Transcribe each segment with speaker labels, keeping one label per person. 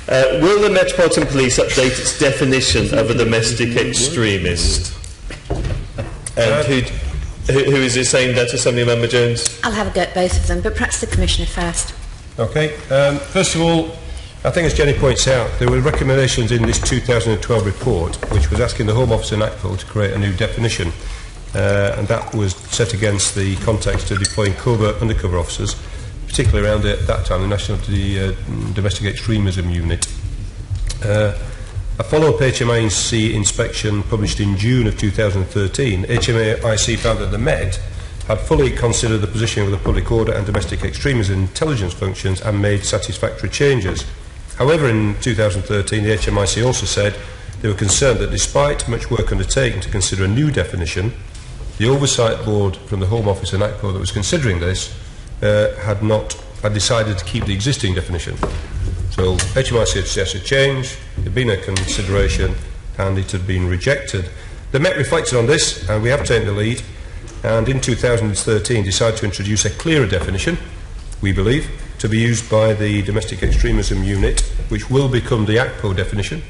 Speaker 1: Will the Metropolitan Police update its definition of a domestic extremist? And who is this aimed at? Assembly Member Jones?
Speaker 2: I'll have a go at both of them, but perhaps the Commissioner first.
Speaker 3: Okay. First of all, I think as Jenny points out, there were recommendations in this 2012 report which was asking the Home Office and ACPO to create a new definition, and that was set against the context of deploying covert undercover officers, particularly around at that time the National Domestic Extremism Unit. A follow-up HMIC inspection published in June of 2013, HMIC found that the Met had fully considered the positioning of the public order and domestic extremism intelligence functions and made satisfactory changes. However, in 2013, the HMIC also said they were concerned that despite much work undertaken to consider a new definition, the oversight board from the Home Office and ACPO that was considering this had decided to keep the existing definition. So HMIC had suggested change, there had been a consideration, and it had been rejected. The Met reflected on this, and we have taken the lead, and in 2013 decided to introduce a clearer definition, we believe, to be used by the Domestic Extremism Unit, which will become the ACPO definition,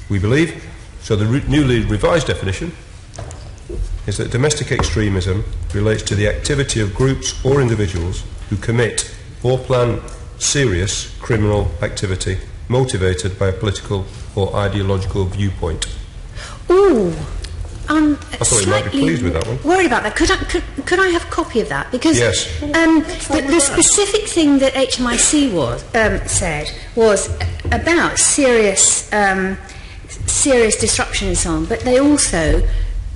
Speaker 3: we believe. So the newly revised definition is that domestic extremism relates to the activity of groups or individuals who commit or plan serious criminal activity motivated by a political or ideological viewpoint.
Speaker 2: Ooh, I'm
Speaker 3: I thought you might be pleased with that one.
Speaker 2: Worried about that. Could I have a copy of that? Because
Speaker 3: yes.
Speaker 2: The specific thing that HMIC said was about serious disruption and so on, but they also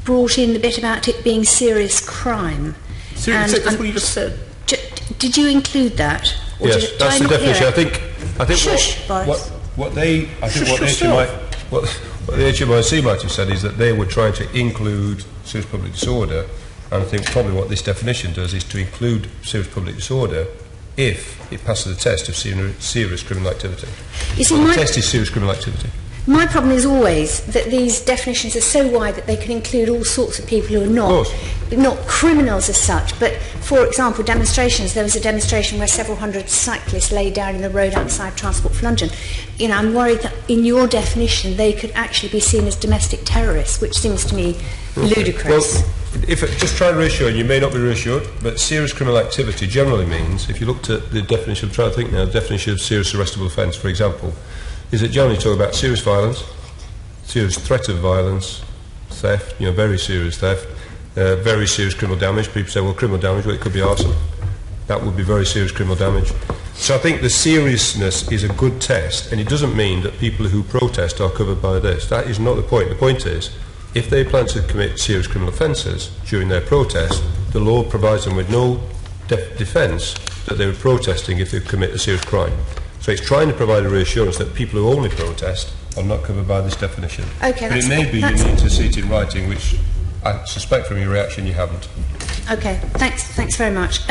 Speaker 2: brought in the bit about it being serious crime.
Speaker 1: That's what you just said.
Speaker 2: Did you include that? Or
Speaker 3: yes, that's the definition. I think what the HMIC might have said is that they were trying to include serious public disorder, and I think probably what this definition does is to include serious public disorder if it passes the test of serious criminal activity.
Speaker 2: You see,
Speaker 3: the test is serious criminal activity.
Speaker 2: My problem is always that these definitions are so wide that they can include all sorts of people who are not criminals as such, but, for example, demonstrations. There was a demonstration where several hundred cyclists lay down in the road outside Transport for London. You know, I'm worried that in your definition they could actually be seen as domestic terrorists, which seems to me ludicrous.
Speaker 3: Well, just try and reassure, and you may not be reassured, but serious criminal activity generally means, if you looked at the definition, I'm trying to think now, the definition of serious arrestable offence, for example, is that generally talk about serious violence, serious threat of violence, theft, very serious theft, very serious criminal damage. People say, well, criminal damage, well, it could be arson. That would be very serious criminal damage. So I think the seriousness is a good test, and it doesn't mean that people who protest are covered by this. That is not the point. The point is, if they plan to commit serious criminal offences during their protest, the law provides them with no defence that they were protesting if they commit a serious crime. So it's trying to provide a reassurance that people who only protest are not covered by this definition.
Speaker 2: Okay,
Speaker 3: but it may be you need to see it in writing, which I suspect from your reaction you haven't.
Speaker 2: Okay, thanks very much.